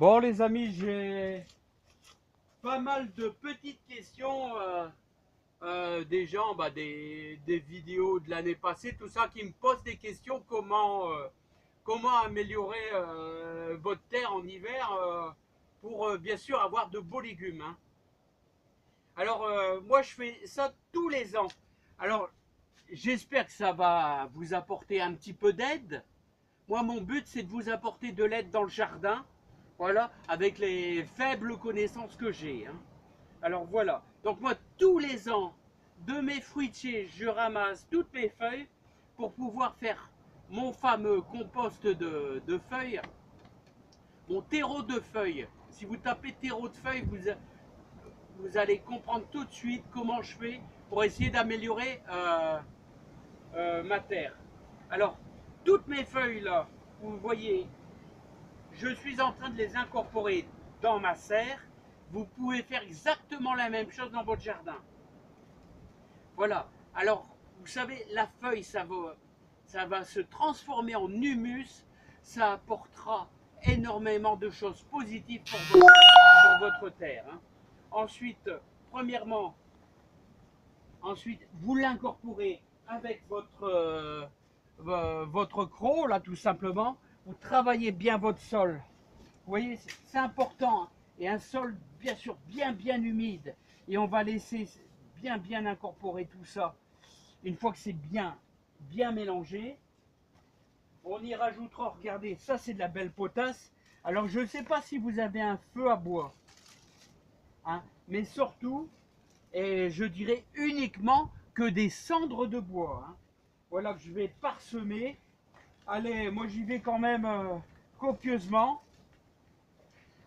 Bon les amis, j'ai pas mal de petites questions des gens, des vidéos de l'année passée, tout ça qui me posent des questions comment améliorer votre terre en hiver pour bien sûr avoir de beaux légumes, hein. Alors moi je fais ça tous les ans. Alors j'espère que ça va vous apporter un petit peu d'aide. Moi, mon but, c'est de vous apporter de l'aide dans le jardin, voilà, avec les faibles connaissances que j'ai, hein. Alors voilà, donc moi, tous les ans, de mes fruitiers, je ramasse toutes mes feuilles pour pouvoir faire mon fameux compost de feuilles, mon terreau de feuilles. Si vous tapez terreau de feuilles, vous allez comprendre tout de suite comment je fais pour essayer d'améliorer ma terre. Alors, toutes mes feuilles là, vous voyez, je suis en train de les incorporer dans ma serre. Vous pouvez faire exactement la même chose dans votre jardin. Voilà. Alors, vous savez, la feuille, ça va se transformer en humus. Ça apportera énormément de choses positives pour votre terre, hein. Ensuite, premièrement, vous l'incorporez avec votre croc, là, tout simplement. Vous travaillez bien votre sol. Vous voyez, c'est important, hein. Et un sol, bien sûr, bien humide. Et on va laisser bien incorporer tout ça. Une fois que c'est bien mélangé, on y rajoutera, regardez, ça c'est de la belle potasse. Alors je ne sais pas si vous avez un feu à bois, hein, mais surtout, et je dirais uniquement que des cendres de bois, hein. Voilà que je vais parsemer. Allez, moi j'y vais quand même copieusement.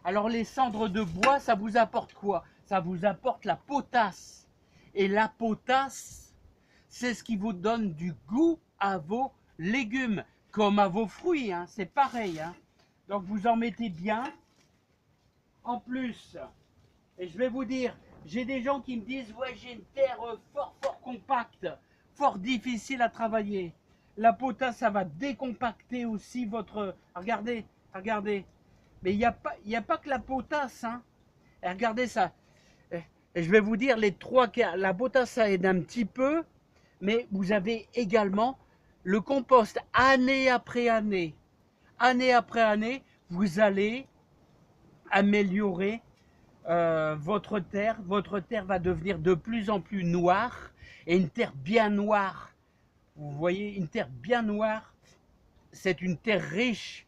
Alors les cendres de bois, ça vous apporte quoi? Ça vous apporte la potasse. Et la potasse, c'est ce qui vous donne du goût à vos légumes, comme à vos fruits, hein. C'est pareil, hein. Donc vous en mettez bien. En plus, et je vais vous dire, j'ai des gens qui me disent, ouais, j'ai une terre fort compacte, fort difficile à travailler. La potasse, ça va décompacter aussi votre... Regardez. Mais il n'y a pas que la potasse, hein. Et regardez ça. Et je vais vous dire, les trois quarts, la potasse, ça aide un petit peu, mais vous avez également le compost année après année. Année après année, vous allez améliorer votre terre. Votre terre va devenir de plus en plus noire. Et une terre bien noire, vous voyez, une terre bien noire, c'est une terre riche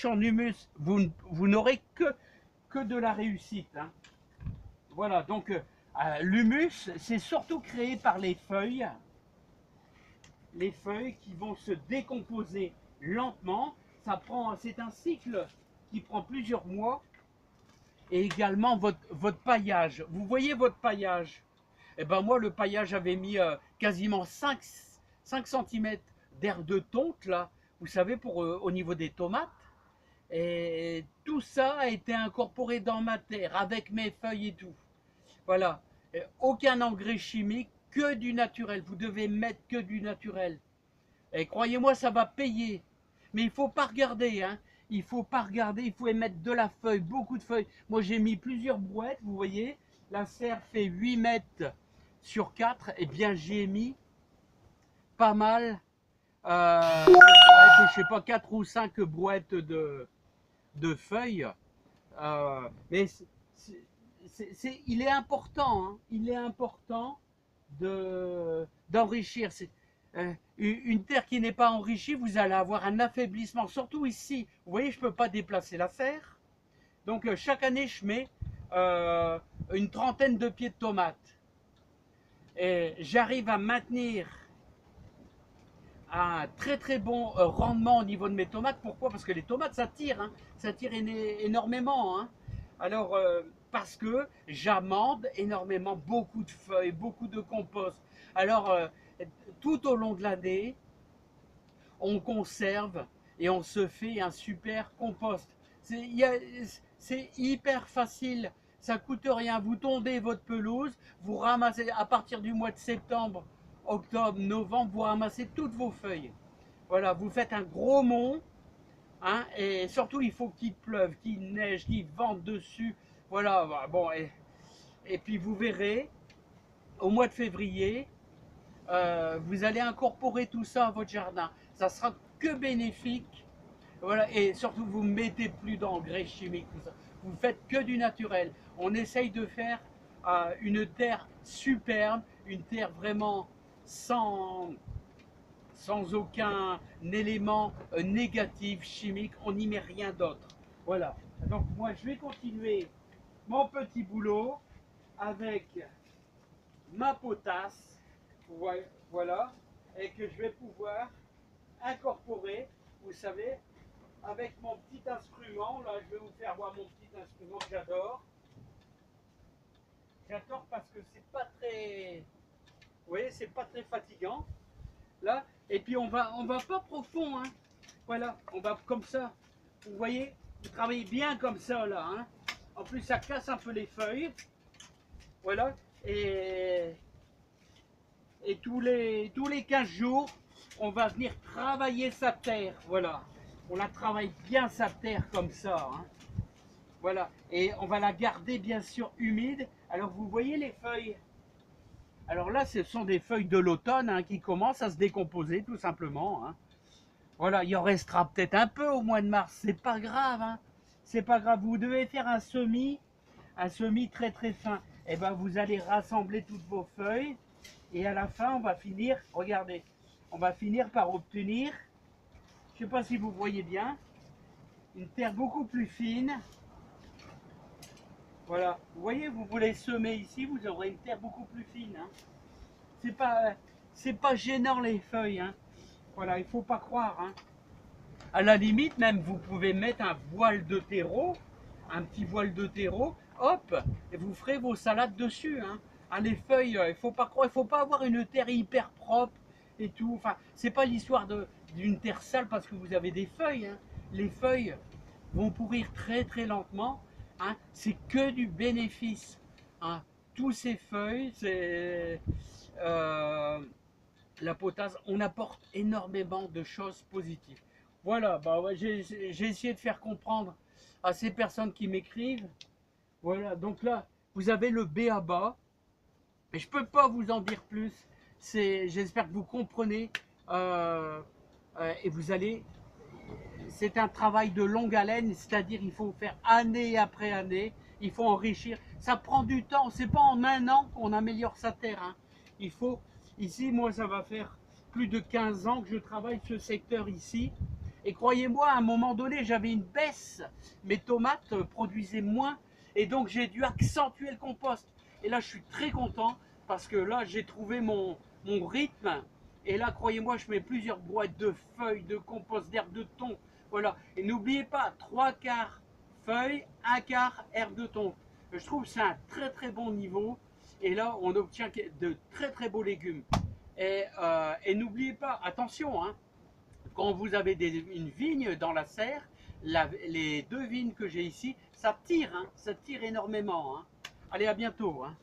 en humus. Vous n'aurez que de la réussite, hein. Voilà, donc l'humus, c'est surtout créé par les feuilles qui vont se décomposer lentement. C'est un cycle qui prend plusieurs mois. Et également votre paillage. Vous voyez votre paillage? Eh ben moi, le paillage avait mis quasiment 5 cm d'air de tonte, là, vous savez, pour au niveau des tomates. Et tout ça a été incorporé dans ma terre, avec mes feuilles et tout. Voilà. Et aucun engrais chimique, que du naturel. Vous devez mettre que du naturel. Et croyez-moi, ça va payer. Mais il ne faut pas regarder, hein. Il ne faut pas regarder, il faut émettre de la feuille, beaucoup de feuilles. Moi, j'ai mis plusieurs brouettes, vous voyez. La serre fait 8 mètres sur 4. Et bien, j'ai mis pas mal, je sais pas, 4 ou 5 brouettes de feuilles. Mais il est important, hein, il est important d'enrichir. Une terre qui n'est pas enrichie, vous allez avoir un affaiblissement. Surtout ici, vous voyez, je ne peux pas déplacer la serre. Donc chaque année, je mets une trentaine de pieds de tomates. Et j'arrive à maintenir un très bon rendement au niveau de mes tomates. Pourquoi? Parce que les tomates, ça tire, hein, ça tire énormément, hein. Alors, parce que j'amende énormément, beaucoup de feuilles, beaucoup de compost. Alors, tout au long de l'année, on conserve et on se fait un super compost. C'est hyper facile, ça coûte rien. Vous tondez votre pelouse, vous ramassez à partir du mois de septembre, octobre, novembre, vous ramassez toutes vos feuilles. Voilà, vous faites un gros mont hein, et surtout il faut qu'il pleuve, qu'il neige, qu'il vente dessus. Voilà, bon, et puis vous verrez, au mois de février, vous allez incorporer tout ça à votre jardin. Ça sera que bénéfique. Voilà, et surtout vous ne mettez plus d'engrais chimiques, tout ça. Vous faites que du naturel. On essaye de faire une terre superbe, une terre vraiment sans aucun élément négatif, chimique, on n'y met rien d'autre. Voilà, donc moi je vais continuer mon petit boulot avec ma potasse, voilà, et que je vais pouvoir incorporer, vous savez, avec mon petit instrument. Là, je vais vous faire voir mon petit instrument que j'adore. J'adore parce que c'est pas très, vous voyez, c'est pas très fatigant. Là, et puis on va pas profond, hein. Voilà, on va comme ça. Vous voyez, vous travaillez bien comme ça là, hein. En plus, ça casse un peu les feuilles. Voilà, et tous les 15 jours, on va venir travailler sa terre. Voilà, on la travaille bien sa terre comme ça, hein. Voilà, et on va la garder bien sûr humide. Alors vous voyez les feuilles. Alors là, ce sont des feuilles de l'automne, hein, qui commencent à se décomposer tout simplement, hein. Voilà, il en restera peut-être un peu au mois de mars, c'est pas grave, hein. C'est pas grave, vous devez faire un semis très très fin. Et ben vous allez rassembler toutes vos feuilles et à la fin on va finir, regardez, on va finir par obtenir, je sais pas si vous voyez bien, une terre beaucoup plus fine. Voilà, vous voyez, vous voulez semer ici, vous aurez une terre beaucoup plus fine, hein. C'est pas gênant les feuilles, hein. Voilà, il faut pas croire, hein. À la limite, même, vous pouvez mettre un voile de terreau, un petit voile de terreau, hop, et vous ferez vos salades dessus, hein. Ah, les feuilles, il faut pas croire, il faut pas avoir une terre hyper propre et tout. Enfin, c'est pas l'histoire d'une terre sale parce que vous avez des feuilles, hein. Les feuilles vont pourrir très très lentement, hein. C'est que du bénéfice, hein. Tous ces feuilles, c'est la potasse, on apporte énormément de choses positives. Voilà, bah ouais, j'ai essayé de faire comprendre à ces personnes qui m'écrivent. Voilà, donc là, vous avez le b.a.-ba, mais je ne peux pas vous en dire plus. J'espère que vous comprenez, et vous allez. C'est un travail de longue haleine, c'est-à-dire il faut faire année après année, il faut enrichir. Ça prend du temps, c'est pas en un an qu'on améliore sa terre, hein. Il faut, ici, moi, ça va faire plus de 15 ans que je travaille ce secteur ici. Et croyez-moi, à un moment donné, j'avais une baisse. Mes tomates produisaient moins. Et donc, j'ai dû accentuer le compost. Et là, je suis très content parce que là, j'ai trouvé mon rythme. Et là, croyez-moi, je mets plusieurs boîtes de feuilles, de compost, d'herbe de thon. Voilà. Et n'oubliez pas, 3/4 feuilles, 1/4 herbe de thon. Je trouve que c'est un très très bon niveau. Et là, on obtient de très très beaux légumes. Et n'oubliez pas, attention, hein, quand vous avez une vigne dans la serre, les 2 vignes que j'ai ici, ça tire, hein, ça tire énormément, hein. Allez, à bientôt, hein.